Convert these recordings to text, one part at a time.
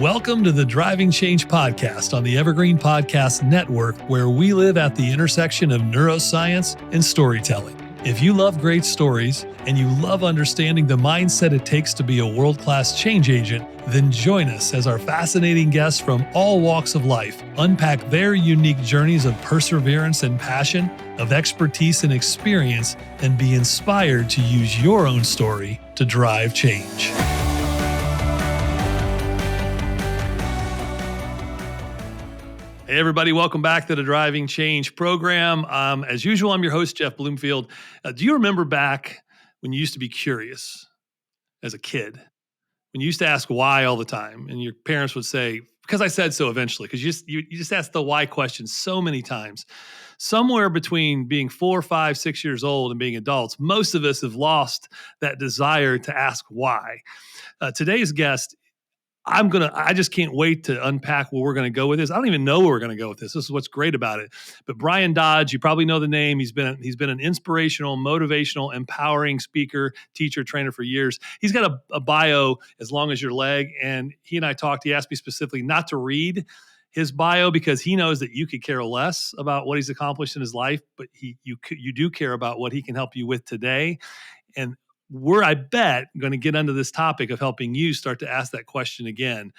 Welcome to the Driving Change podcast on the Evergreen Podcast Network, where we live at the intersection of neuroscience and storytelling. If you love great stories and you love understanding the mindset it takes to be a world-class change agent, then join us as our fascinating guests from all walks of life unpack their unique journeys of perseverance and passion, of expertise and experience, and be inspired to use your own story to drive change. Hey, everybody, welcome back to the Driving Change program. As usual, I'm your host, Jeff Bloomfield. Do you remember back when you used to be curious as a kid? When you used to ask why all the time, and your parents would say, because I said so eventually, because you just asked the why question so many times. Somewhere between being 4, 5, 6 years old and being adults, most of us have lost that desire to ask why. Today's guest, I just can't wait to unpack where we're going to go with this. I don't even know where we're going to go with this. This is what's great about it. But Bryan Dodge, you probably know the name. He's been an inspirational, motivational, empowering speaker, teacher, trainer for years. He's got a bio as long as your leg. And he and I talked. He asked me specifically not to read his bio because he knows that you could care less about what he's accomplished in his life, but you do care about what he can help you with today. And we're, I bet, going to get into this topic of helping you start to ask that question again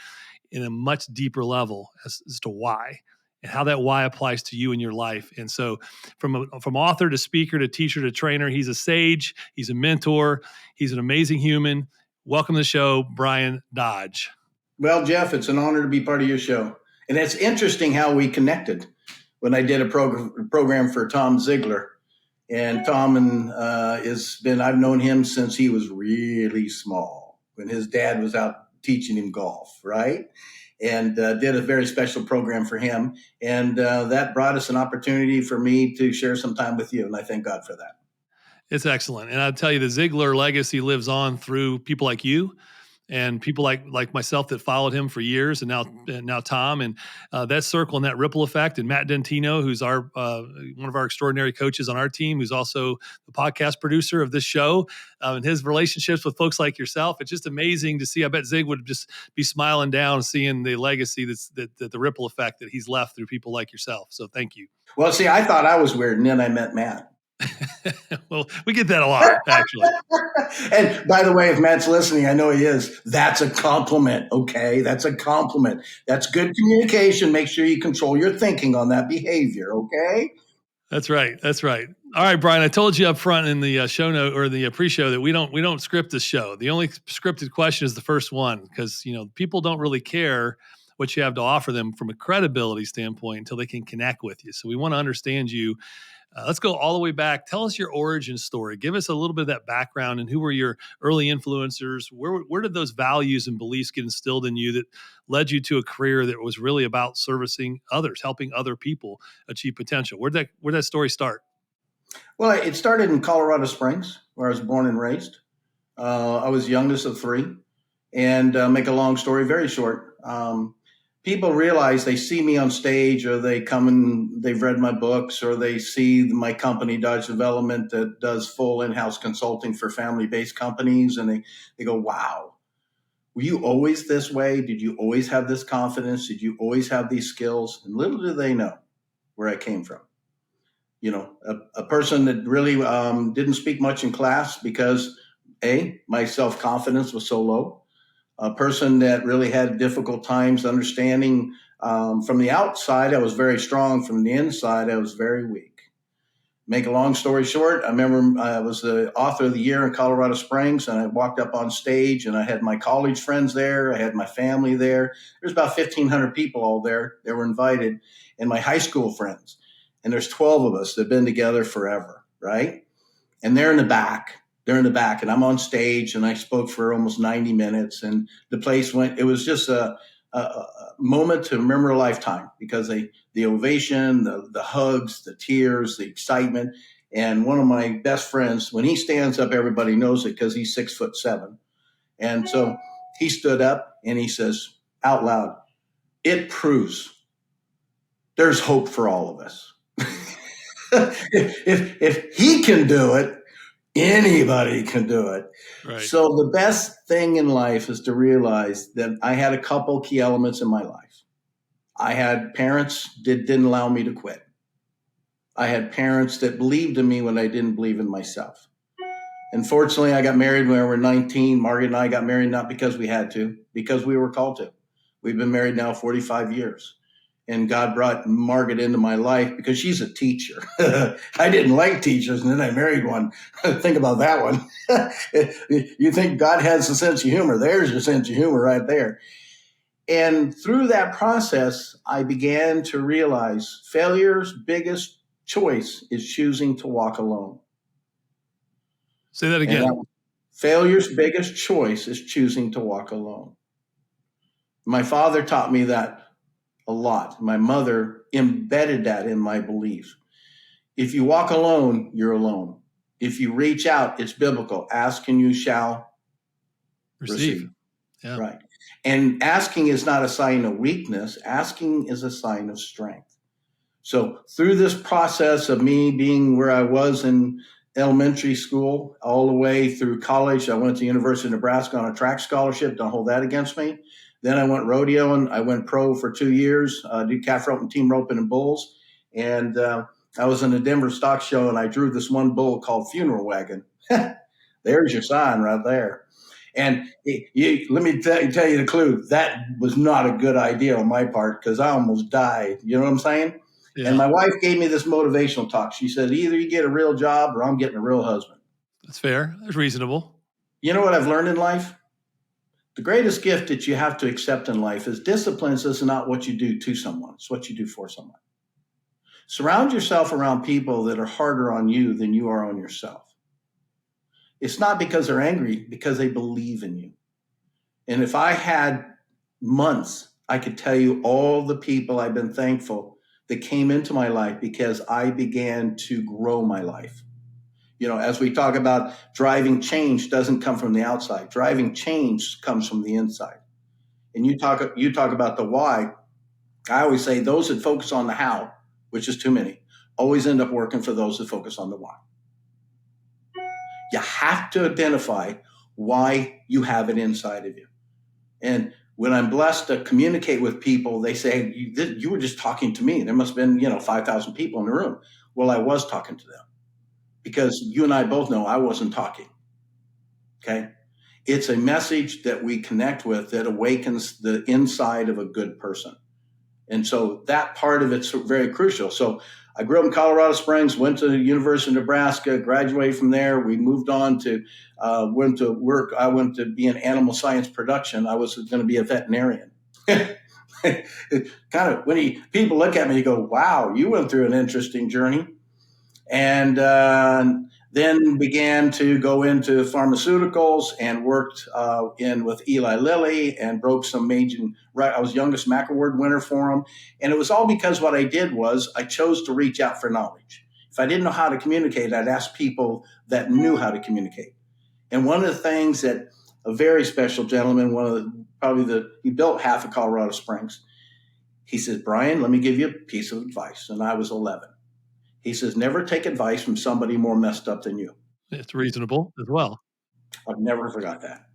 in a much deeper level as to why and how that why applies to you in your life. And so from author to speaker to teacher to trainer, he's a sage, he's a mentor, he's an amazing human. Welcome to the show, Bryan Dodge. Well, Jeff, it's an honor to be part of your show. And it's interesting how we connected when I did a program for Tom Ziegler. And Tom I've known him since he was really small, when his dad was out teaching him golf, right? And did a very special program for him. And that brought us an opportunity for me to share some time with you. And I thank God for that. It's excellent. And I'll tell you, the Ziegler legacy lives on through people like you and people like myself that followed him for years, and now Tom, and that circle and that ripple effect. And Matt Dentino, who's our one of our extraordinary coaches on our team, who's also the podcast producer of this show, and his relationships with folks like yourself. It's just amazing to see. I bet Zig would just be smiling down seeing the legacy that the ripple effect that he's left through people like yourself. So thank you. Well, see, I thought I was weird, and then I met Matt. Well, we get that a lot, actually. And by the way, if Matt's listening, I know he is. That's a compliment, okay? That's a compliment. That's good communication. Make sure you control your thinking on that behavior, okay? That's right. That's right. All right, Bryan, I told you up front in the show note or the pre-show that we don't script this show. The only scripted question is the first one because, people don't really care what you have to offer them from a credibility standpoint until they can connect with you. So we want to understand you. Let's go all the way back. Tell us your origin story. Give us a little bit of that background and who were your early influencers? Where did those values and beliefs get instilled in you that led you to a career that was really about servicing others, helping other people achieve potential? Where'd that story start? Well, it started in Colorado Springs, where I was born and raised. I was youngest of three. And make a long story very short, people realize they see me on stage, or they come and they've read my books, or they see my company, Dodge Development, that does full in-house consulting for family-based companies. And they go, wow, were you always this way? Did you always have this confidence? Did you always have these skills? And little do they know where I came from. A person that really didn't speak much in class because, my self-confidence was so low. A person that really had difficult times understanding from the outside, I was very strong. From the inside, I was very weak. Make a long story short, I remember I was the author of the year in Colorado Springs, and I walked up on stage, and I had my college friends there. I had my family there. There's about 1,500 people all there. They were invited, and my high school friends. And there's 12 of us that have been together forever, right? And they're in the back. And I'm on stage, and I spoke for almost 90 minutes, and the place it was just a moment to remember a lifetime because the ovation, the hugs, the tears, the excitement. And one of my best friends, when he stands up, everybody knows it because he's 6'7". And so he stood up and he says out loud, "It proves there's hope for all of us." If he can do it, Anybody can do it. Right. So the best thing in life is to realize that I had a couple key elements in my life. I had parents that didn't allow me to quit. I had parents that believed in me when I didn't believe in myself. And fortunately, I got married when we were 19. Margaret and I got married not because we had to, because we were called to. We've been married now 45 years. And God brought Margaret into my life because she's a teacher. I didn't like teachers, and then I married one. Think about that one. You think God has a sense of humor. There's your sense of humor right there. And through that process, I began to realize failure's biggest choice is choosing to walk alone. Say that again. Failure's biggest choice is choosing to walk alone. My father taught me that a lot. My mother embedded that in my belief. If you walk alone, you're alone. If you reach out, it's biblical. Ask and you shall receive. Yeah. Right. And asking is not a sign of weakness. Asking is a sign of strength. So through this process of me being where I was in elementary school all the way through college, I went to University of Nebraska on a track scholarship. Don't hold that against me. Then I went rodeoing. I went pro for 2 years, did calf roping, team roping, and bulls. And I was in the Denver Stock Show, and I drew this one bull called Funeral Wagon. There's your sign right there. And let me tell you the clue. That was not a good idea on my part because I almost died. You know what I'm saying? Yeah. And my wife gave me this motivational talk. She said, either you get a real job or I'm getting a real husband. That's fair. That's reasonable. You know what I've learned in life? The greatest gift that you have to accept in life is discipline is not what you do to someone. It's what you do for someone. Surround yourself around people that are harder on you than you are on yourself. It's not because they're angry, because they believe in you. And if I had months, I could tell you all the people I've been thankful that came into my life because I began to grow my life. You know, as we talk about driving change doesn't come from the outside. Driving change comes from the inside. And you talk about the why. I always say those that focus on the how, which is too many, always end up working for those that focus on the why. You have to identify why you have it inside of you. And when I'm blessed to communicate with people, they say, you were just talking to me. There must have been, 5,000 people in the room. Well, I was talking to them because you and I both know I wasn't talking. Okay. It's a message that we connect with that awakens the inside of a good person. And so that part of it's very crucial. So I grew up in Colorado Springs, went to the University of Nebraska, graduated from there. We moved on to, went to work. I went to be in animal science production. I was going to be a veterinarian. Kind of, when people look at me, you go, wow, you went through an interesting journey. And then began to go into pharmaceuticals and worked with Eli Lilly and broke some major. I was youngest Mac Award winner for them, and it was all because what I did was I chose to reach out for knowledge. If I didn't know how to communicate, I'd ask people that knew how to communicate. And one of the things that a very special gentleman, he built half of Colorado Springs. He says, Bryan, let me give you a piece of advice, and I was 11. He says, never take advice from somebody more messed up than you. It's reasonable as well. I've never forgot that.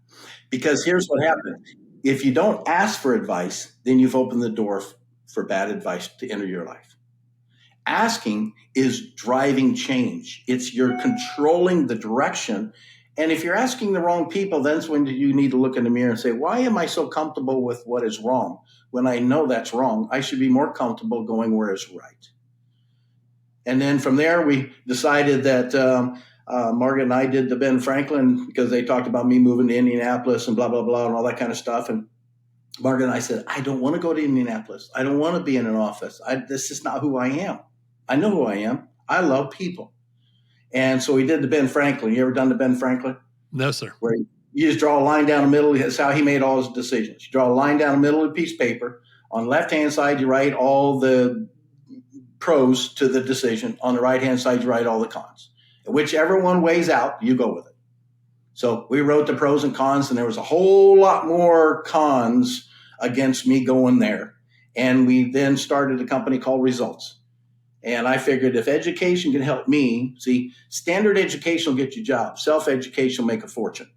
Because here's what happens. If you don't ask for advice, then you've opened the door for bad advice to enter your life. Asking is driving change. It's you're controlling the direction. And if you're asking the wrong people, that's when you need to look in the mirror and say, why am I so comfortable with what is wrong? When I know that's wrong, I should be more comfortable going where is right. And then from there, we decided that Margaret and I did the Ben Franklin because they talked about me moving to Indianapolis and blah, blah, blah, and all that kind of stuff. And Margaret and I said, I don't want to go to Indianapolis. I don't want to be in an office. This is not who I am. I know who I am. I love people. And so we did the Ben Franklin. You ever done the Ben Franklin? No, sir. Where you just draw a line down the middle. That's how he made all his decisions. You draw a line down the middle of a piece of paper. On the left-hand side, you write all the pros to the decision. On the right-hand side, you write all the cons. And whichever one weighs out, you go with it. So we wrote the pros and cons, and there was a whole lot more cons against me going there. And we then started a company called Results. And I figured if education can help me, see, standard education will get you jobs. Self-education will make a fortune.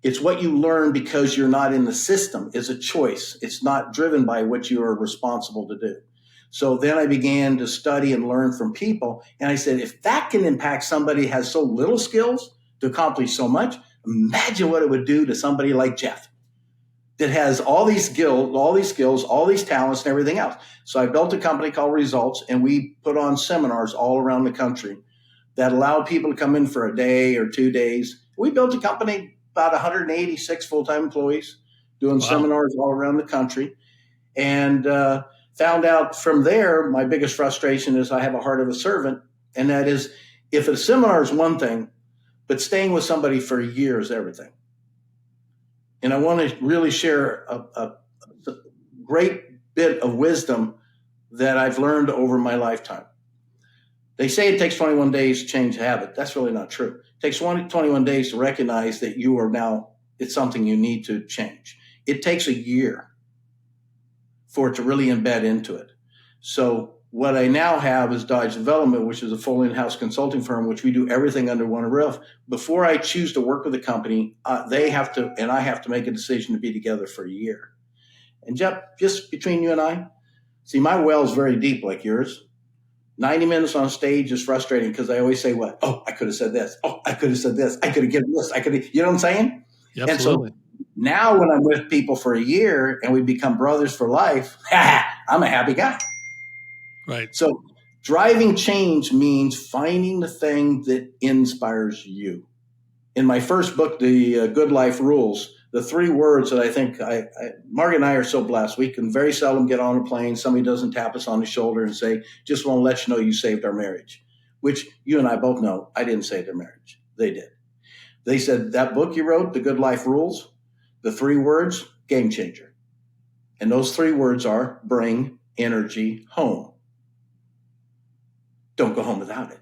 It's what you learn because you're not in the system. It's a choice. It's not driven by what you are responsible to do. So then I began to study and learn from people. And I said, if that can impact somebody who has so little skills to accomplish so much, imagine what it would do to somebody like Jeff that has all these skills, all these talents, and everything else. So I built a company called Results, and we put on seminars all around the country that allowed people to come in for a day or 2 days. We built a company, about 186 full-time employees, doing seminars all around the country, and found out from there, my biggest frustration is I have a heart of a servant, and that is, if a seminar is one thing, but staying with somebody for a year is everything. And I want to really share a great bit of wisdom that I've learned over my lifetime. They say it takes 21 days to change a habit. That's really not true. It takes 21 days to recognize that you are now, it's something you need to change. It takes a year for it to really embed into it. So what I now have is Dodge Development, which is a full in-house consulting firm, which we do everything under one roof. Before I choose to work with a company, they have to, and I have to make a decision to be together for a year. And Jeff, just between you and I, see, my well is very deep like yours. 90 minutes on stage is frustrating because I always say, what? Oh, I could have said this. Oh, I could have said this. I could have given this. I could have, you know what I'm saying? Absolutely. And so now when I'm with people for a year and we become brothers for life, I'm a happy guy. Right. So driving change means finding the thing that inspires you. In my first book, The Good Life Rules, the 3 words that I think Margaret and I are so blessed. We can very seldom get on a plane. Somebody doesn't tap us on the shoulder and say, just want to let you know you saved our marriage, which you and I both know I didn't save their marriage. They did. They said, that book you wrote, The Good Life Rules, the 3 words, game changer. And those 3 words are bring energy home. Don't go home without it.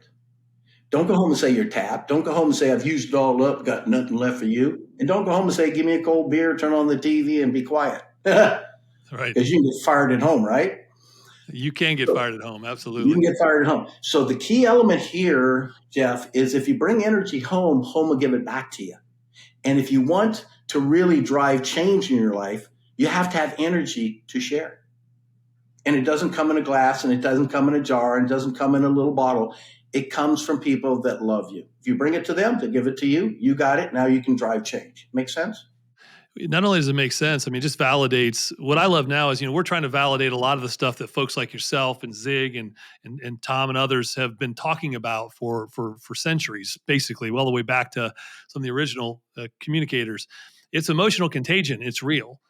Don't go home and say you're tapped. Don't go home and say, I've used it all up, got nothing left for you. And don't go home and say, give me a cold beer, turn on the TV, and be quiet. Right. Because you can get fired at home, right? You can get fired at home. Absolutely. You can get fired at home. So the key element here, Jeff, is if you bring energy home, home will give it back to you. And if you want to really drive change in your life, you have to have energy to share. And it doesn't come in a glass, and it doesn't come in a jar, and it doesn't come in a little bottle. It comes from people that love you. If you bring it to them, they give it to you. You got it. Now you can drive change. Make sense? Not only does it make sense, I mean, it just validates what I love now is, we're trying to validate a lot of the stuff that folks like yourself and Zig and Tom and others have been talking about for centuries, basically, all the way back to some of the original communicators. It's emotional contagion. It's real.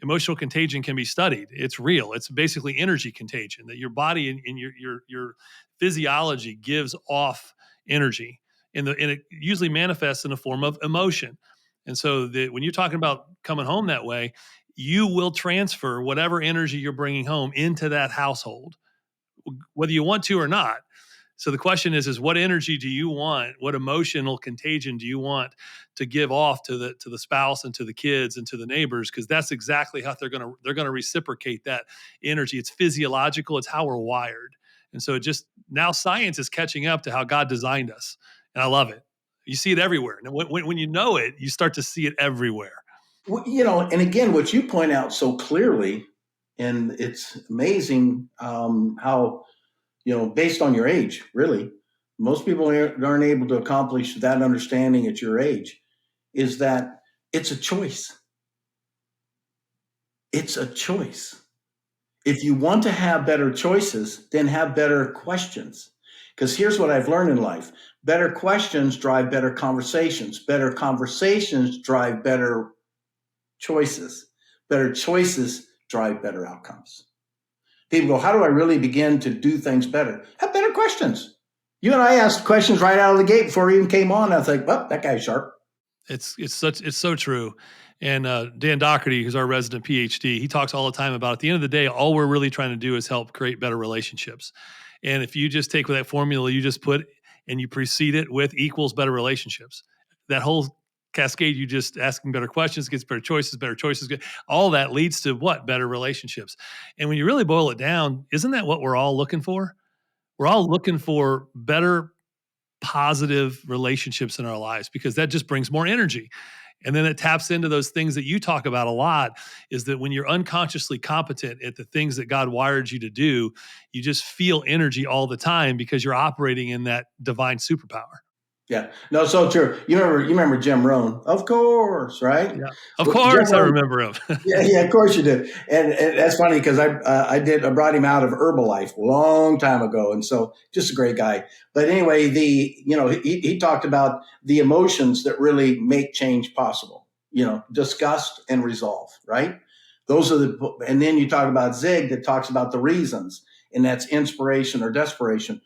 Emotional contagion can be studied. It's real. It's basically energy contagion that your body and your physiology gives off energy, and it usually manifests in a form of emotion. And so when you're talking about coming home that way, you will transfer whatever energy you're bringing home into that household, whether you want to or not. So the question is what energy do you want? What emotional contagion do you want to give off to the spouse and to the kids and to the neighbors? Because that's exactly how they're gonna reciprocate that energy. It's physiological. It's how we're wired. And so now science is catching up to how God designed us, and I love it. You see it everywhere. And when you know it, you start to see it everywhere. Well, and again, what you point out so clearly, and it's amazing how, based on your age, really, most people aren't able to accomplish that understanding at your age, is that it's a choice. It's a choice. If you want to have better choices, then have better questions. Because here's what I've learned in life. Better questions drive better conversations. Better conversations drive better choices. Better choices drive better outcomes. People go, how do I really begin to do things better? Have better questions. You and I asked questions right out of the gate before we even came on. I was like, well, that guy's sharp. It's so true. And Dan Doherty, who's our resident PhD, he talks all the time about, at the end of the day, all we're really trying to do is help create better relationships. And if you just take that formula you just put and you precede it with equals better relationships, that whole cascade, you just asking better questions gets better choices, all that leads to what? Better relationships. And when you really boil it down, isn't that what we're all looking for? we're all looking for better positive relationships in our lives because that just brings more energy. And then it taps into those things that you talk about a lot, is that when you're unconsciously competent at the things that God wired you to do, you just feel energy all the time because you're operating in that divine superpower. Yeah, no, so true. You remember Jim Rohn, of course, right? Yeah. Of Well, Jim course I Rohn, remember him. yeah, yeah, of course you do. And that's funny because I brought him out of Herbalife a long time ago, and so just a great guy. But anyway, he talked about the emotions that really make change possible. Disgust and resolve, right? Those are and then you talk about Zig that talks about the reasons, and that's inspiration or desperation.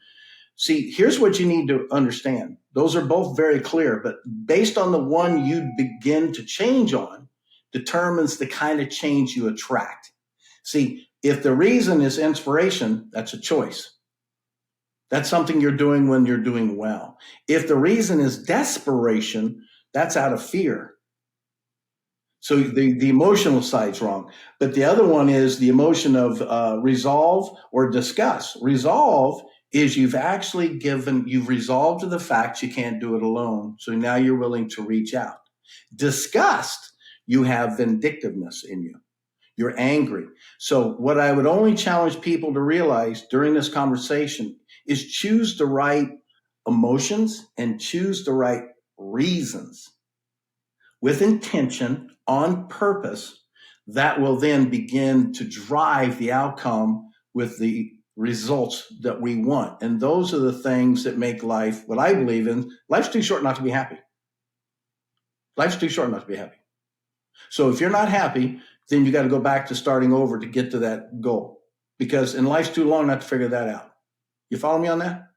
See, here's what you need to understand. Those are both very clear, but based on the one you begin to change on determines the kind of change you attract. See, if the reason is inspiration, that's a choice. That's something you're doing when you're doing well. If the reason is desperation, that's out of fear. So the emotional side's wrong. But the other one is the emotion of resolve or disgust. Resolve is you've resolved to the fact you can't do it alone. So now you're willing to reach out. Disgust, you have vindictiveness in you. You're angry. So what I would only challenge people to realize during this conversation is choose the right emotions and choose the right reasons with intention, on purpose, that will then begin to drive the outcome with the results that we want. And those are the things that make life, what I believe in, life's too short not to be happy. Life's too short not to be happy. So if you're not happy, then you got to go back to starting over to get to that goal. Because in life's too long not to figure that out. You follow me on that?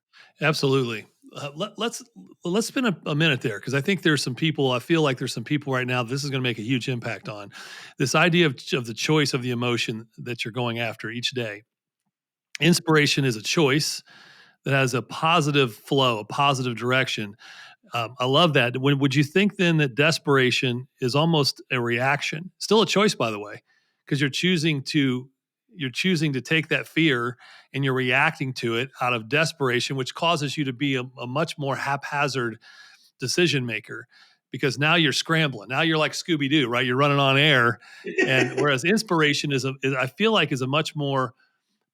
Absolutely. Let's spend a minute there because I think there's some people. I feel like there's some people right now this is going to make a huge impact on this idea of the choice of the emotion that you're going after each day. Inspiration is a choice that has a positive flow, a positive direction. I love that. Would you think then that desperation is almost a reaction? Still a choice, by the way, because you're choosing to take that fear and you're reacting to it out of desperation, which causes you to be a much more haphazard decision maker because now you're scrambling. Now you're like Scooby Doo, right? You're running on air, and whereas inspiration I feel like is a much more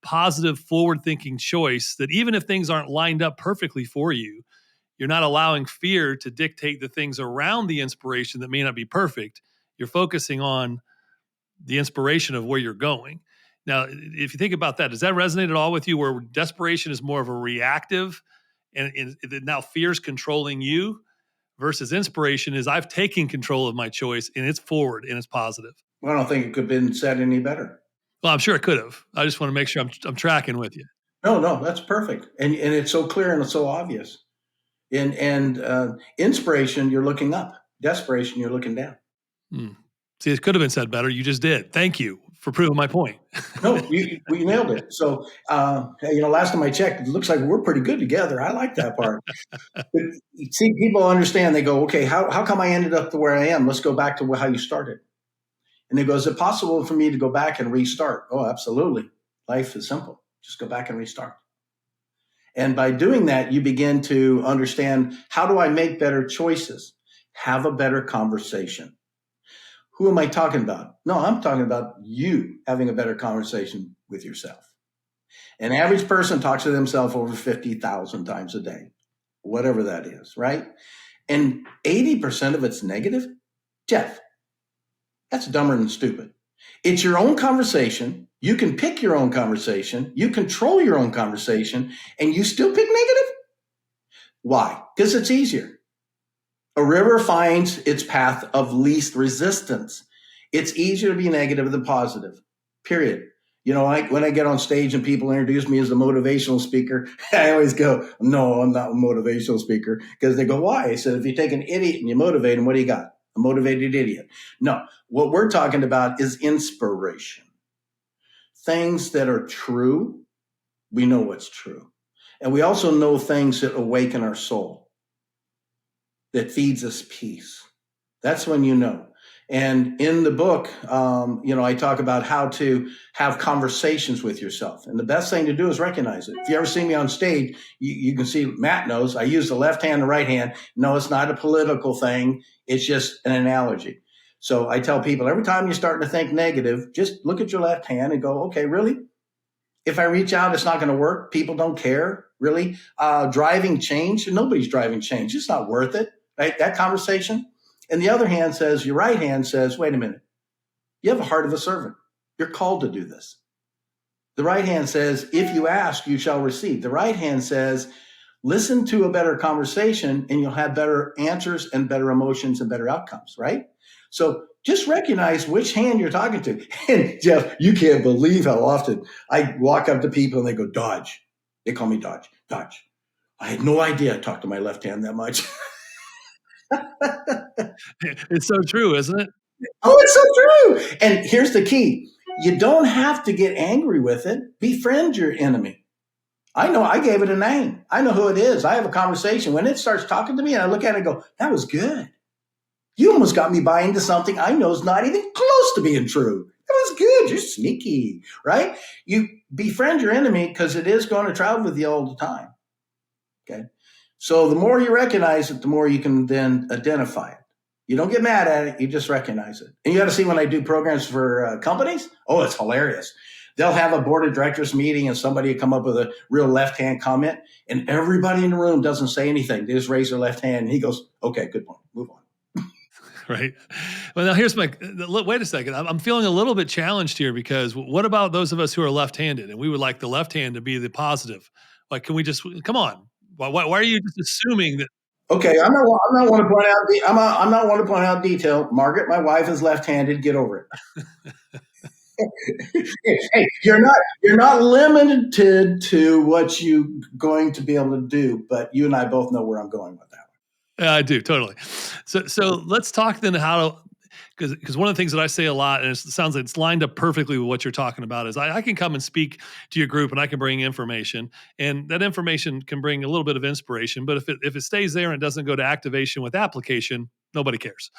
positive, forward thinking choice that even if things aren't lined up perfectly for you, you're not allowing fear to dictate the things around the inspiration that may not be perfect. You're focusing on the inspiration of where you're going. Now, if you think about that, does that resonate at all with you where desperation is more of a reactive and now fear's controlling you versus inspiration is I've taken control of my choice and it's forward and it's positive? Well, I don't think it could have been said any better. Well, I'm sure it could have. I just want to make sure I'm tracking with you. No, that's perfect. And it's so clear and it's so obvious. And inspiration, you're looking up. Desperation, you're looking down. Hmm. See, it could have been said better. You just did. Thank you for proving my point. No, we nailed it. So, last time I checked, it looks like we're pretty good together. I like that part. But see, people understand. They go, okay, how come I ended up to where I am? Let's go back to how you started. And they go, is it possible for me to go back and restart? Oh, absolutely. Life is simple. Just go back and restart. And by doing that, you begin to understand, how do I make better choices? Have a better conversation. Who am I talking about? No, I'm talking about you having a better conversation with yourself. An average person talks to themselves over 50,000 times a day, whatever that is, right? And 80% of it's negative. Jeff, that's dumber than stupid. It's your own conversation. You can pick your own conversation. You control your own conversation, and you still pick negative? Why? Because it's easier. A river finds its path of least resistance. It's easier to be negative than positive, period. When I get on stage and people introduce me as a motivational speaker, I always go, no, I'm not a motivational speaker. Because they go, why? I said, if you take an idiot and you motivate him, what do you got? A motivated idiot. No, what we're talking about is inspiration. Things that are true, we know what's true. And we also know things that awaken our soul, that feeds us peace. That's when you know. And in the book, I talk about how to have conversations with yourself. And the best thing to do is recognize it. If you ever see me on stage, you can see Matt knows I use the left hand and right hand. No, it's not a political thing. It's just an analogy. So I tell people every time you're starting to think negative, just look at your left hand and go, okay, really? If I reach out, it's not going to work. People don't care, really. Driving change, nobody's driving change. It's not worth it, right? That conversation. And the other hand says, your right hand says, wait a minute, you have a heart of a servant. You're called to do this. The right hand says, if you ask, you shall receive. The right hand says, listen to a better conversation and you'll have better answers and better emotions and better outcomes, right? So just recognize which hand you're talking to. And Jeff, you can't believe how often I walk up to people and they go, Dodge. They call me Dodge. Dodge. I had no idea I talked to my left hand that much. It's so true, isn't it? Oh, it's so true. And here's the key. You don't have to get angry with it. Befriend your enemy. I know I gave it a name. I know who it is. I have a conversation. When it starts talking to me and I look at it and go, that was good. You almost got me buying into something I know is not even close to being true. That was good. You're sneaky, right? You befriend your enemy because it is going to travel with you all the time. Okay. So the more you recognize it, the more you can then identify it. You don't get mad at it. You just recognize it. And you got to see when I do programs for companies. Oh, it's hilarious. They'll have a board of directors meeting and somebody will come up with a real left-hand comment and everybody in the room doesn't say anything. They just raise their left hand and he goes, okay, good point. Move on. Right. Well, now here's wait a second. I'm feeling a little bit challenged here because what about those of us who are left-handed and we would like the left hand to be the positive? Like, can we just, come on? Why are you just assuming that? Okay, I'm not want to point out. I'm not want to point out detail. Margaret, my wife, is left-handed. Get over it. Hey, you're not limited to what you going to be able to do, but you and I both know where I'm going with that. Yeah, I do totally. So let's talk then how to, because one of the things that I say a lot, and it sounds like it's lined up perfectly with what you're talking about, is I can come and speak to your group and I can bring information, and that information can bring a little bit of inspiration. But if it stays there and it doesn't go to activation with application, nobody cares.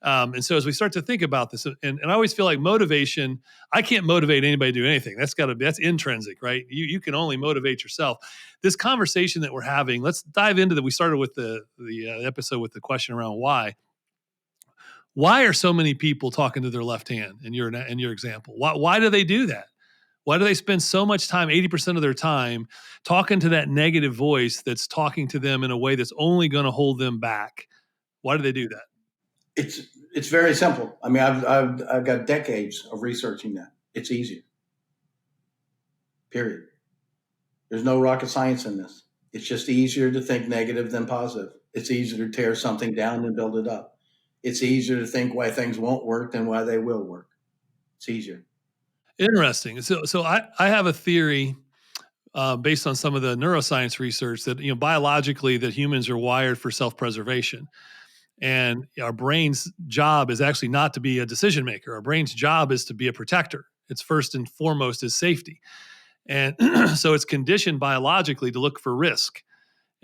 And so as we start to think about this, and I always feel like motivation, I can't motivate anybody to do anything. That's intrinsic, right? You can only motivate yourself. This conversation that we're having, let's dive into that. We started with the episode with the question around why. Why are so many people talking to their left hand in your example? Why do they do that? Why do they spend so much time, 80% of their time, talking to that negative voice that's talking to them in a way that's only going to hold them back? Why do they do that? It's very simple. I mean, I've got decades of researching that. It's easier. Period. There's no rocket science in this. It's just easier to think negative than positive. It's easier to tear something down than build it up. It's easier to think why things won't work than why they will work. It's easier. Interesting. So I have a theory based on some of the neuroscience research that biologically that humans are wired for self-preservation, and our brain's job is actually not to be a decision maker. Our brain's job is to be a protector. It's first and foremost is safety, and so it's conditioned biologically to look for risk.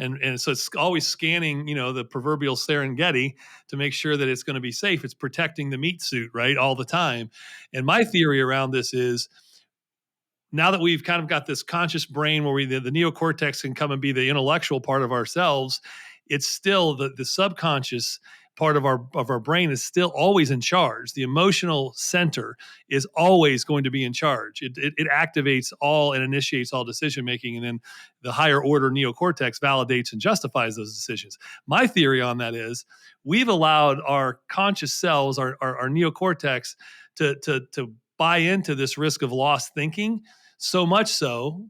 And so it's always scanning, the proverbial Serengeti to make sure that it's going to be safe. It's protecting the meat suit, right, all the time. And my theory around this is now that we've kind of got this conscious brain where the neocortex can come and be the intellectual part of ourselves, it's still the subconscious part of our brain is still always in charge. The emotional center is always going to be in charge. It activates all and initiates all decision making, and then the higher order neocortex validates and justifies those decisions. My theory on that is we've allowed our conscious selves, our neocortex, to buy into this risk of loss thinking, so much so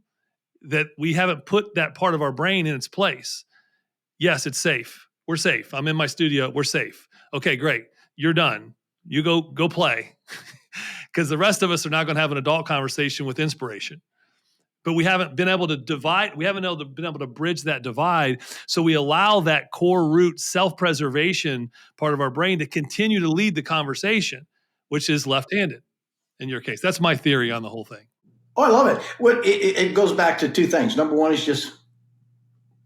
that we haven't put that part of our brain in its place. Yes, it's safe. We're safe. I'm in my studio. We're safe. Okay, great. You're done. You go play. Because the rest of us are now going to have an adult conversation with inspiration. But we haven't been able to divide. We haven't been able to bridge that divide. So we allow that core root self-preservation part of our brain to continue to lead the conversation, which is left-handed in your case. That's my theory on the whole thing. Oh, I love it. It goes back to two things. Number one is just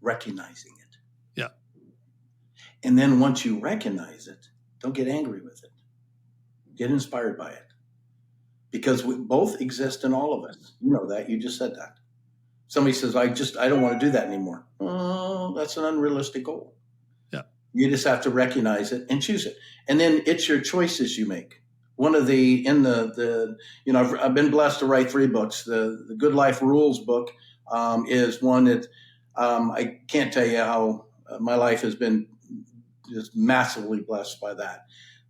recognizing it. Yeah. And then once you recognize it, don't get angry with it. Get inspired by it, because we both exist in all of us. You know that. You just said that. Somebody says, I don't want to do that anymore. Oh, that's an unrealistic goal. Yeah. You just have to recognize it and choose it. And then it's your choices you make. One of the, in the I've been blessed to write 3 books. The Good Life Rules book is one that I can't tell you how my life has been just massively blessed by that.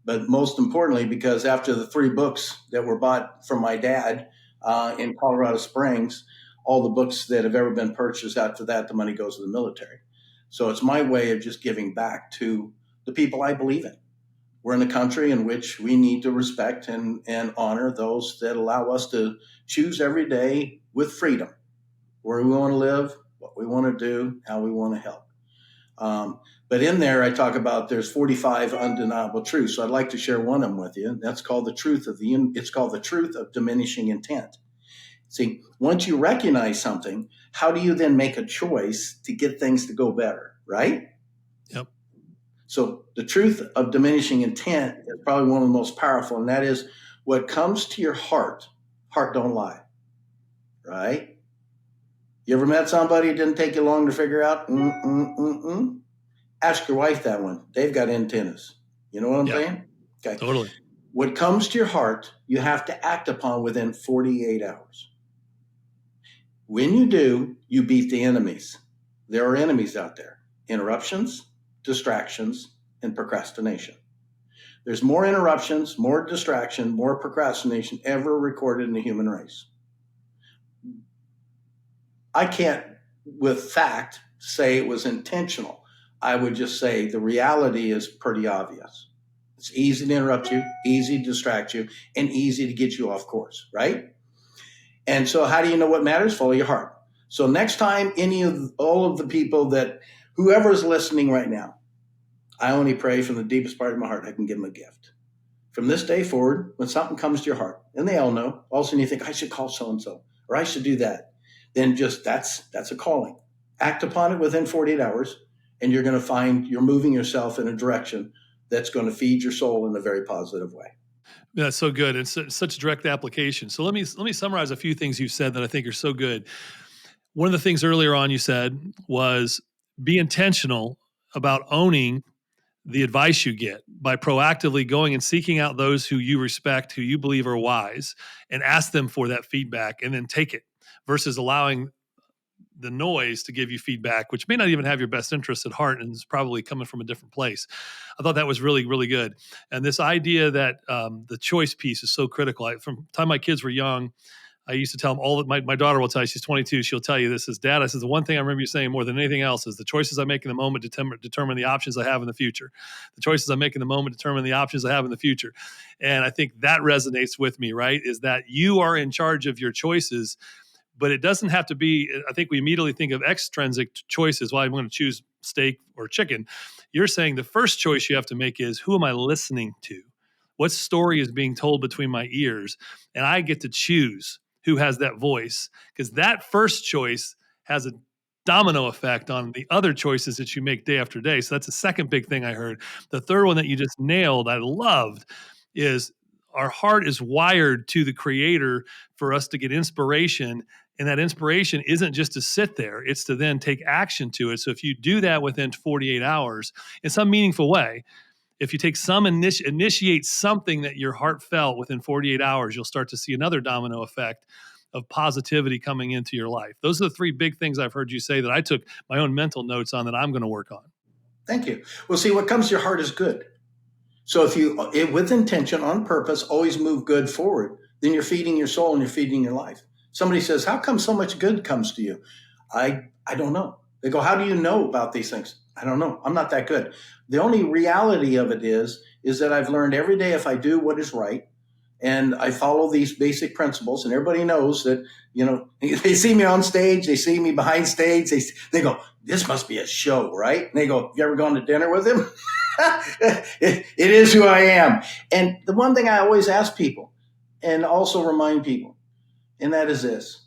But most importantly, because after the 3 books that were bought from my dad in Colorado Springs, all the books that have ever been purchased after that, the money goes to the military. So it's my way of just giving back to the people I believe in. We're in a country in which we need to respect and honor those that allow us to choose every day with freedom where we want to live, what we want to do, how we want to help. But in there, I talk about there's 45 undeniable truths. So I'd like to share one of them with you. That's called it's called the truth of diminishing intent. See, once you recognize something, how do you then make a choice to get things to go better, right? Yep. So the truth of diminishing intent is probably one of the most powerful, and that is what comes to your heart don't lie, right? You ever met somebody it didn't take you long to figure out? Ask your wife that one. They've got antennas. You know what I'm saying? Okay. Totally. What comes to your heart, you have to act upon within 48 hours. When you do, you beat the enemies. There are enemies out there. Interruptions, distractions, and procrastination. There's more interruptions, more distraction, more procrastination ever recorded in the human race. I can't, with fact, say it was intentional. I would just say the reality is pretty obvious. It's easy to interrupt you, easy to distract you, and easy to get you off course, right? And so how do you know what matters? Follow your heart. So next time all of the people that, whoever is listening right now, I only pray from the deepest part of my heart I can give them a gift. From this day forward, when something comes to your heart, and they all know, all of a sudden you think, I should call so-and-so, or I should do that. Then just that's a calling. Act upon it within 48 hours, and you're going to find you're moving yourself in a direction that's going to feed your soul in a very positive way. Yeah, so good. It's such a direct application. So let me summarize a few things you said that I think are so good. One of the things earlier on you said was be intentional about owning the advice you get by proactively going and seeking out those who you respect, who you believe are wise, and ask them for that feedback and then take it versus allowing the noise to give you feedback, which may not even have your best interests at heart and is probably coming from a different place. I thought that was really, really good. And this idea that the choice piece is so critical. From the time my kids were young, I used to tell them all that my daughter will tell you, she's 22. She'll tell you this is, Dad, I said, the one thing I remember you saying more than anything else is the choices I make in the moment determine the options I have in the future. The choices I make in the moment determine the options I have in the future. And I think that resonates with me, right? Is that you are in charge of your choices, but it doesn't have to be, I think we immediately think of extrinsic choices. Well, I'm going to choose steak or chicken. You're saying the first choice you have to make is, who am I listening to? What story is being told between my ears? And I get to choose who has that voice, because that first choice has a domino effect on the other choices that you make day after day. So that's the second big thing I heard. The third one that you just nailed, I loved, is our heart is wired to the Creator for us to get inspiration. And that inspiration isn't just to sit there, it's to then take action to it. So if you do that within 48 hours in some meaningful way, if you take some initiate something that your heart felt within 48 hours, you'll start to see another domino effect of positivity coming into your life. Those are the 3 big things I've heard you say that I took my own mental notes on that I'm going to work on. Thank you. Well, see, what comes to your heart is good. So if you, with intention, on purpose, always move good forward, then you're feeding your soul and you're feeding your life. Somebody says, how come so much good comes to you? I don't know. They go, how do you know about these things? I don't know. I'm not that good. The only reality of it is that I've learned every day, if I do what is right and I follow these basic principles, and everybody knows that, they see me on stage, they see me behind stage, they go, this must be a show, right? And they go, have you ever gone to dinner with him? It is who I am. And the one thing I always ask people and also remind people, and that is this,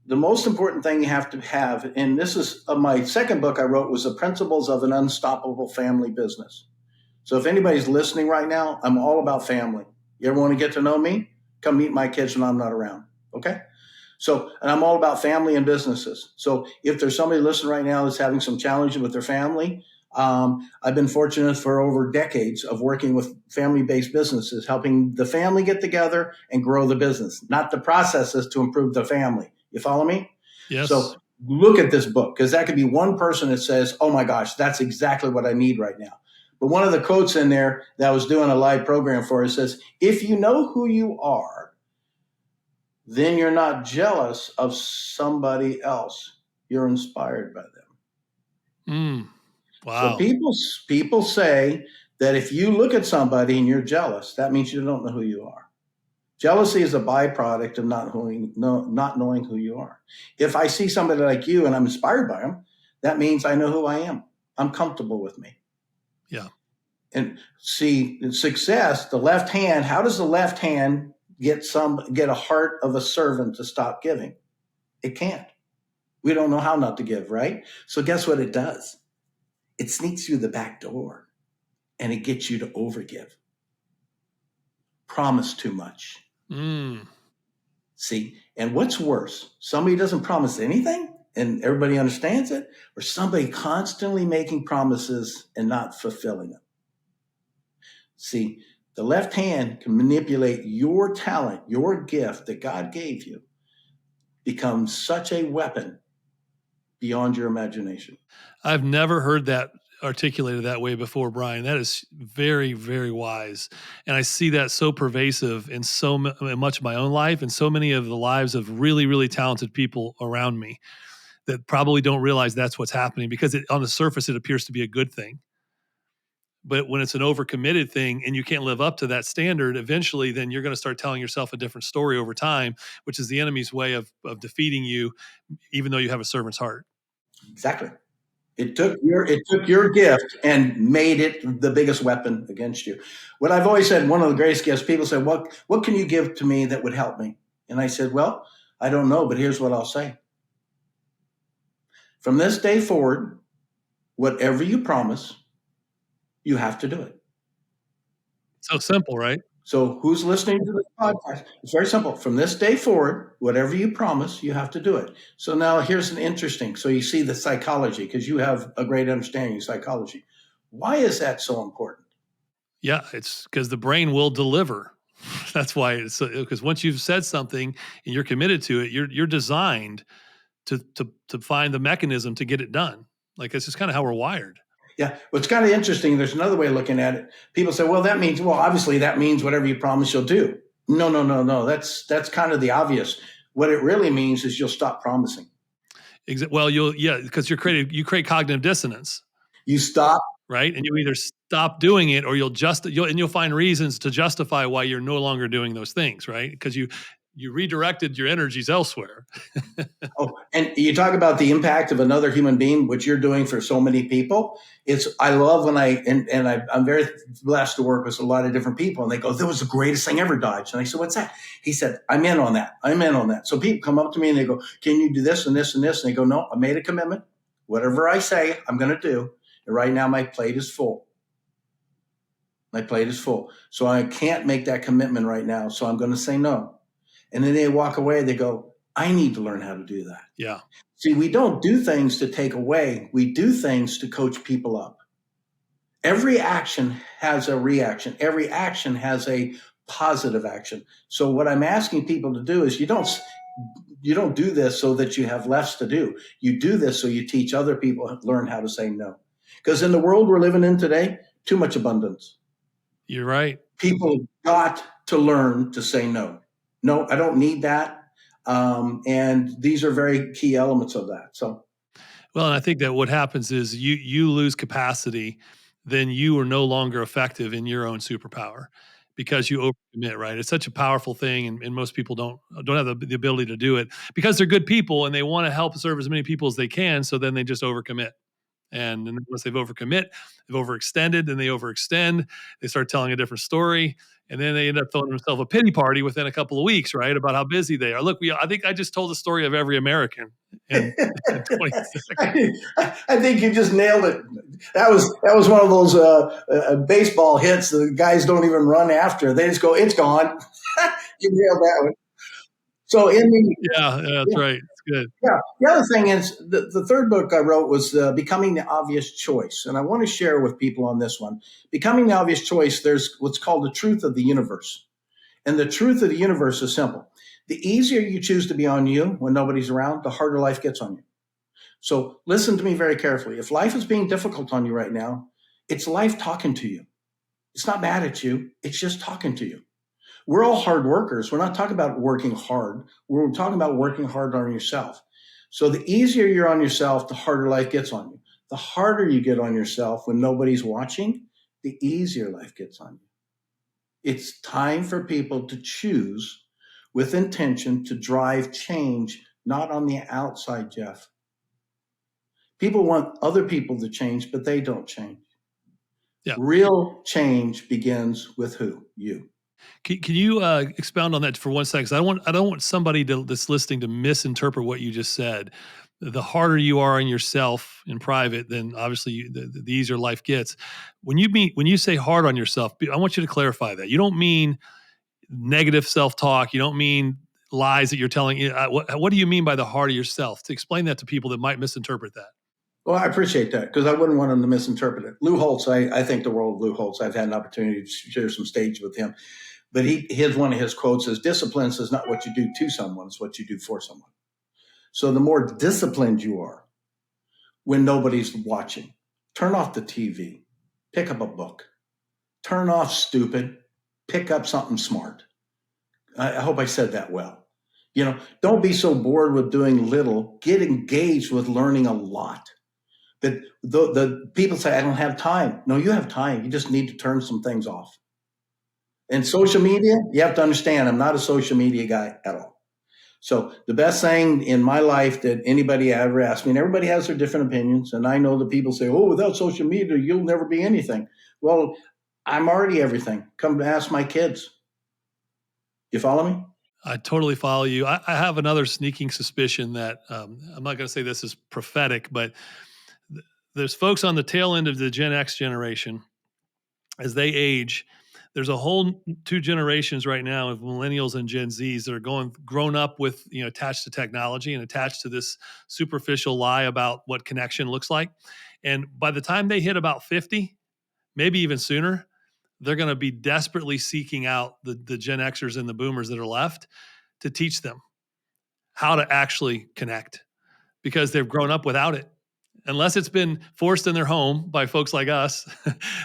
the most important thing you have to have, and this is my second book I wrote, was The Principles of an Unstoppable Family Business. So if anybody's listening right now, I'm all about family. You ever want to get to know me? Come meet my kids when I'm not around. Okay? So, and I'm all about family and businesses. So, if there's somebody listening right now that's having some challenges with their family, I've been fortunate for over decades of working with family based businesses, helping the family get together and grow the business, not the processes to improve the family. You follow me? Yes. So, look at this book because that could be one person that says, oh my gosh, that's exactly what I need right now. But one of the quotes in there that I was doing a live program for it says, if you know who you are, then you're not jealous of somebody else. You're inspired by them. So Wow. people say that if you look at somebody and you're jealous, that means you don't know who you are. Jealousy is a byproduct of not knowing who you are. If I see somebody like you and I'm inspired by them, that means I know who I am. I'm comfortable with me. Yeah. And see, in success, the left hand, how does the left hand get a heart of a servant to stop giving? It can't. We don't know how not to give, right? So guess what it does? It sneaks through the back door and it gets you to overgive. Promise too much. See, and what's worse? Somebody doesn't promise anything and everybody understands it, or somebody constantly making promises and not fulfilling them. See, the left hand can manipulate your talent, your gift that God gave you, becomes such a weapon beyond your imagination. I've never heard that articulated that way before, Bryan. That is very, very wise. And I see that so pervasive in so much of my own life and so many of the lives of really, really talented people around me that probably don't realize that's what's happening because on the surface, it appears to be a good thing. But when it's an overcommitted thing and you can't live up to that standard, eventually then you're going to start telling yourself a different story over time, which is the enemy's way of defeating you, even though you have a servant's heart. Exactly. It took your gift and made it the biggest weapon against you. What I've always said, one of the greatest gifts, people say, what can you give to me that would help me? And I said, well, I don't know, but here's what I'll say. From this day forward, whatever you promise, you have to do it. So simple, right? So who's listening to this podcast? It's very simple. From this day forward, whatever you promise, you have to do it. So now here's an interesting. So you see the psychology because you have a great understanding of psychology. Why is that so important? Yeah, it's because the brain will deliver. That's why it's because once you've said something and you're committed to it, you're designed to find the mechanism to get it done. Like it's just kind of how we're wired. Yeah, what's kind of interesting, there's another way of looking at it. People say, well, obviously that means whatever you promise you'll do. No, no, no, no. That's kind of the obvious. What it really means is you'll stop promising. Well, because you create cognitive dissonance. You stop. Right. And you either stop doing it or you'll find reasons to justify why you're no longer doing those things. Right. Because you redirected your energies elsewhere. Oh, and you talk about the impact of another human being, which you're doing for so many people. I love when I'm very blessed to work with a lot of different people, and they go, "That was the greatest thing ever, Dodge." And I said, "What's that?" He said, "I'm in on that. I'm in on that." So people come up to me and they go, "Can you do this and this and this?" And they go, "No, I made a commitment. Whatever I say, I'm going to do. And right now, my plate is full. My plate is full. So I can't make that commitment right now. So I'm going to say no." And then they walk away. They go, I need to learn how to do that. Yeah. See, we don't do things to take away. We do things to coach people up. Every action has a reaction. Every action has a positive action. So what I'm asking people to do is you don't do this so that you have less to do. You do this so you teach other people to learn how to say no. Because in the world we're living in today, too much abundance. You're right. People have got to learn to say no. No, I don't need that. And these are very key elements of that. So, well, and I think that what happens is you lose capacity, then you are no longer effective in your own superpower because you overcommit. Right? It's such a powerful thing, and most people don't have the ability to do it because they're good people and they want to help serve as many people as they can. So then they just overcommit. And then once they've overcommit, they've overextended, then they overextend. They start telling a different story, And then they end up throwing themselves a pity party within a couple of weeks, right? About how busy they are. Look, I think I just told the story of every American in 20 seconds. I think you just nailed it. That was one of those baseball hits that the guys don't even run after. They just go, it's gone. You nailed that one. So in the Yeah, that's yeah, right. It's good. yeah. The other thing is the third book I wrote was Becoming the Obvious Choice. And I want to share with people on this one. Becoming the Obvious Choice, there's what's called the truth of the universe. And the truth of the universe is simple. The easier you choose to be on you when nobody's around, the harder life gets on you. So listen to me very carefully. If life is being difficult on you right now, it's life talking to you. It's not mad at you. It's just talking to you. We're all hard workers. We're not talking about working hard. We're talking about working hard on yourself. So the easier you're on yourself, the harder life gets on you. The harder you get on yourself when nobody's watching, the easier life gets on you. It's time for people to choose with intention to drive change, not on the outside, Jeff. People want other people to change, but they don't change. Yeah. Real change begins with who? You. Can you expound on that for 1 second? 'Cause I don't want somebody that's listening to misinterpret what you just said. The harder you are on yourself in private, then obviously the easier life gets. When you say hard on yourself, I want you to clarify that. You don't mean negative self-talk. You don't mean lies that you're telling. What do you mean by the hard of yourself? To explain that to people that might misinterpret that. Well, I appreciate that because I wouldn't want them to misinterpret it. Lou Holtz, I think the world of Lou Holtz. I've had an opportunity to share some stage with him. But one of his quotes is, discipline is not what you do to someone, it's what you do for someone. So the more disciplined you are when nobody's watching, turn off the TV, pick up a book, turn off stupid, pick up something smart. I hope I said that well. Don't be so bored with doing little, get engaged with learning a lot. But the people say, I don't have time. No, you have time. You just need to turn some things off. And social media, you have to understand, I'm not a social media guy at all. So the best thing in my life that anybody ever asked me, and everybody has their different opinions, and I know that people say, oh, without social media, you'll never be anything. Well, I'm already everything. Come ask my kids. You follow me? I totally follow you. I have another sneaking suspicion that I'm not going to say this is prophetic, but there's folks on the tail end of the Gen X generation as they age. There's a whole two generations right now of millennials and Gen Zs that are grown up with, attached to technology and attached to this superficial lie about what connection looks like. And by the time they hit about 50, maybe even sooner, they're going to be desperately seeking out the Gen Xers and the boomers that are left to teach them how to actually connect because they've grown up without it. Unless it's been forced in their home by folks like us,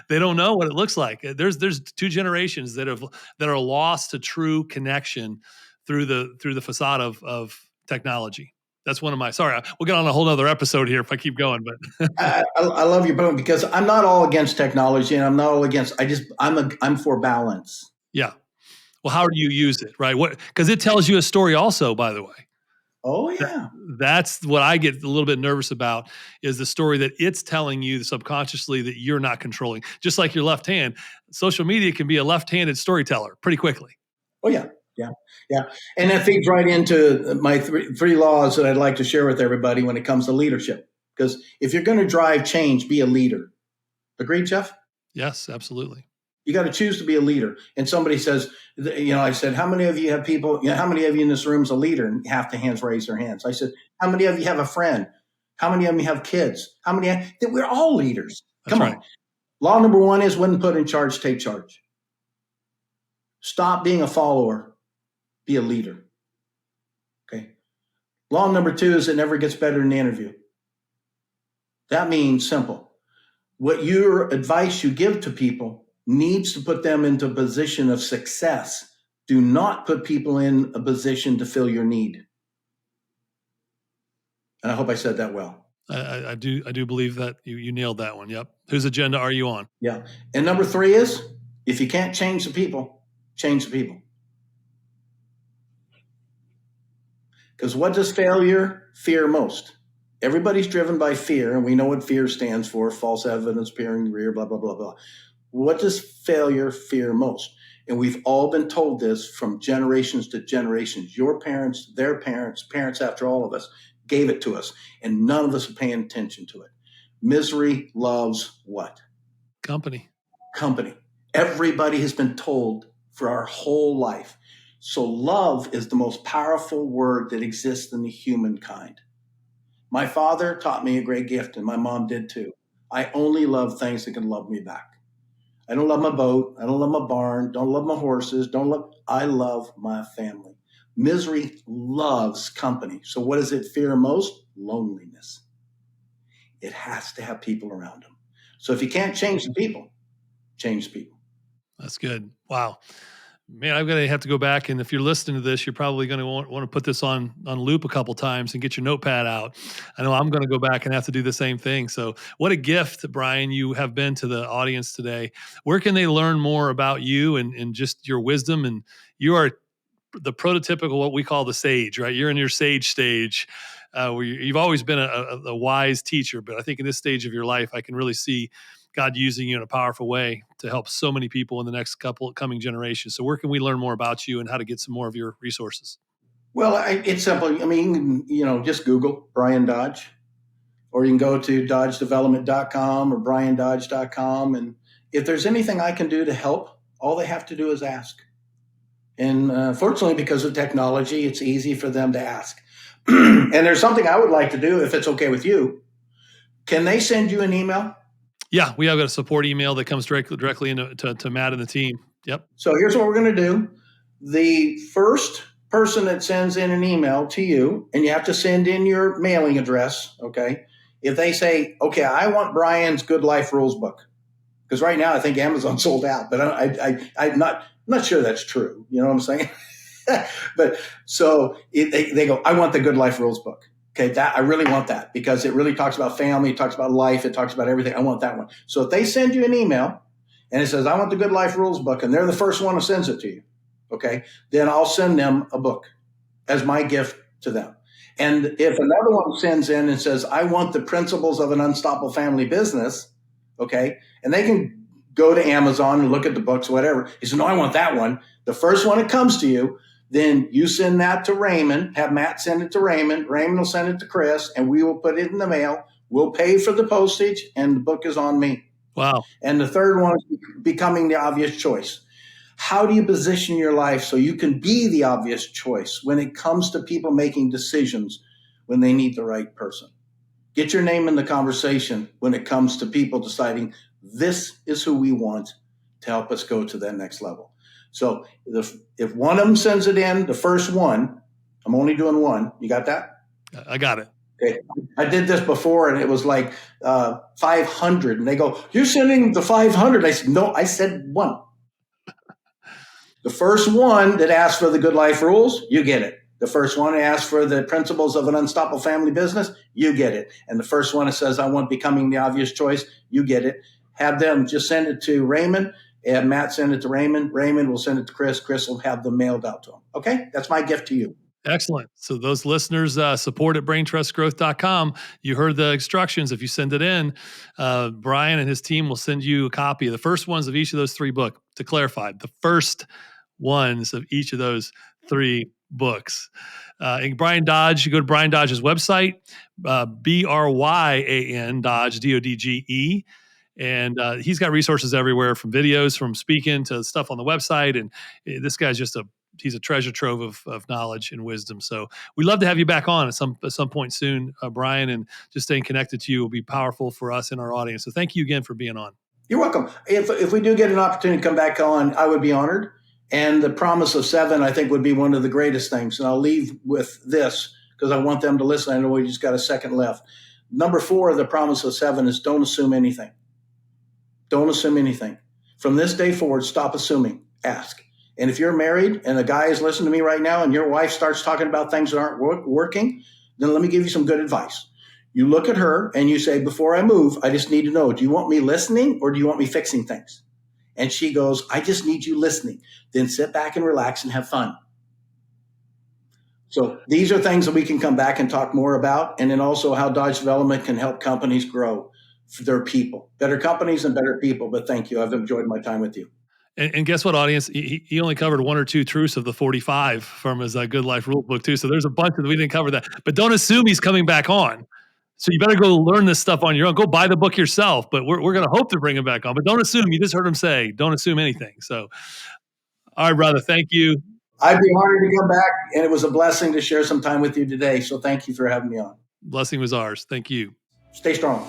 they don't know what it looks like. There's two generations that are lost to true connection through the facade of technology. That's one of my. Sorry, we'll get on a whole other episode here if I keep going. But I love your point because I'm not all against technology, and I'm not all against. I'm for balance. Yeah. Well, how do you use it, right? Because it tells you a story also, by the way. Oh, yeah. That's what I get a little bit nervous about is the story that it's telling you subconsciously that you're not controlling. Just like your left hand, social media can be a left-handed storyteller pretty quickly. Oh, yeah. Yeah. Yeah. And that feeds right into my three laws that I'd like to share with everybody when it comes to leadership. Because if you're going to drive change, be a leader. Agreed, Jeff? Yes, absolutely. You got to choose to be a leader. And somebody says, I said, how many of you have people, how many of you in this room is a leader? And half the hands raise their hands. I said, how many of you have a friend? How many of you have kids? How many? We're all leaders. Come on. Law number one is when put in charge, take charge. Stop being a follower. Be a leader. Okay. Law number two is it never gets better in the interview. That means simple. What your advice you give to people needs to put them into a position of success. Do not put people in a position to fill your need. And I hope I said that well. I do believe that you nailed that one. Yep. Whose agenda are you on? Yeah. And number three is if you can't change the people, change the people. Because what does failure fear most? Everybody's driven by fear, and we know what fear stands for: false evidence appearing rear, blah, blah, blah, blah. What does failure fear most? And we've all been told this from generations to generations. Your parents, their parents, parents after all of us gave it to us, and none of us are paying attention to it. Misery loves what? Company. Company. Everybody has been told for our whole life. So love is the most powerful word that exists in the humankind. My father taught me a great gift, and my mom did too. I only love things that can love me back. I don't love my boat. I don't love my barn. Don't love my horses. I love my family. Misery loves company. So what does it fear most? Loneliness. It has to have people around them. So if you can't change the people, change the people. That's good. Wow. Man, I'm going to have to go back. And if you're listening to this, you're probably going to want to put this on loop a couple times and get your notepad out. I know I'm going to go back and have to do the same thing. So what a gift, Bryan, you have been to the audience today. Where can they learn more about you and just your wisdom? And you are the prototypical, what we call the sage, right? You're in your sage stage. Where you've always been a wise teacher, but I think in this stage of your life, I can really see God using you in a powerful way to help so many people in the next couple coming generations. So where can we learn more about you and how to get some more of your resources? Well, it's simple. I mean, just Google Bryan Dodge, or you can go to dodgedevelopment.com or bryandodge.com. And if there's anything I can do to help, all they have to do is ask. And fortunately, because of technology, it's easy for them to ask. And there's something I would like to do, if it's okay with you. Can they send you an email? Yeah, we have a support email that comes directly into to Matt and the team. Yep. So here's what we're going to do. The first person that sends in an email to you, and you have to send in your mailing address, okay? If they say, okay, I want Bryan's Good Life Rules book, because right now I think Amazon sold out, but I'm not sure that's true. You know what I'm saying? But so they go, I want the Good Life Rules book. Okay, that I really want that because it really talks about family, it talks about life, it talks about everything. I want that one. So if they send you an email and it says, I want the Good Life Rules book, and they're the first one who sends it to you, okay, then I'll send them a book as my gift to them. And if another one sends in and says, I want the Principles of an Unstoppable Family Business, okay, and they can go to Amazon and look at the books, whatever. He says, no, I want that one. The first one that comes to you, then you send that to Raymond, have Matt send it to Raymond. Raymond will send it to Chris, and we will put it in the mail. We'll pay for the postage, and the book is on me. Wow. And the third one is becoming the obvious choice. How do you position your life so you can be the obvious choice when it comes to people making decisions when they need the right person? Get your name in the conversation when it comes to people deciding this is who we want to help us go to that next level. So if one of them sends it in, the first one, I'm only doing one. You got that? I got it. Okay. I did this before, and it was like 500. And they go, you're sending the 500. I said, no, I said one. The first one that asks for the Good Life Rules, you get it. The first one that asks for the Principles of an Unstoppable Family Business, you get it. And the first one that says, I want Becoming the Obvious Choice, you get it. Have them just send it to Raymond, and Matt send it to Raymond. Raymond will send it to Chris. Chris will have them mailed out to him. Okay? That's my gift to you. Excellent. So those listeners, support at braintrustgrowth.com. You heard the instructions. If you send it in, Bryan and his team will send you a copy of the first ones of each of those 3 books. To clarify, the first ones of each of those 3 books. And Bryan Dodge, you go to Bryan Dodge's website, Bryan Dodge, Dodge. And he's got resources everywhere, from videos, from speaking to stuff on the website. And this guy's just he's a treasure trove of knowledge and wisdom. So we'd love to have you back on at some point soon, Bryan, and just staying connected to you will be powerful for us and our audience. So thank you again for being on. You're welcome. If we do get an opportunity to come back on, I would be honored. And the promise of 7, I think, would be one of the greatest things. And I'll leave with this because I want them to listen. I know we just got a second left. Number 4 of the promise of 7 is don't assume anything. Don't assume anything. From this day forward, stop assuming. Ask. And if you're married and a guy is listening to me right now and your wife starts talking about things that aren't working, then let me give you some good advice. You look at her and you say, before I move, I just need to know, do you want me listening or do you want me fixing things? And she goes, I just need you listening. Then sit back and relax and have fun. So these are things that we can come back and talk more about. And then also how Dodge Development can help companies grow for their people. Better companies and better people. But thank you. I've enjoyed my time with you. And guess what, audience? He only covered one or two truths of the 45 from his Good Life Rule Book, too. So there's a bunch that we didn't cover that. But don't assume he's coming back on. So you better go learn this stuff on your own. Go buy the book yourself. But we're going to hope to bring him back on. But don't assume. You just heard him say, don't assume anything. So, all right, brother. Thank you. I'd be honored to come back, and it was a blessing to share some time with you today. So thank you for having me on. Blessing was ours. Thank you. Stay strong.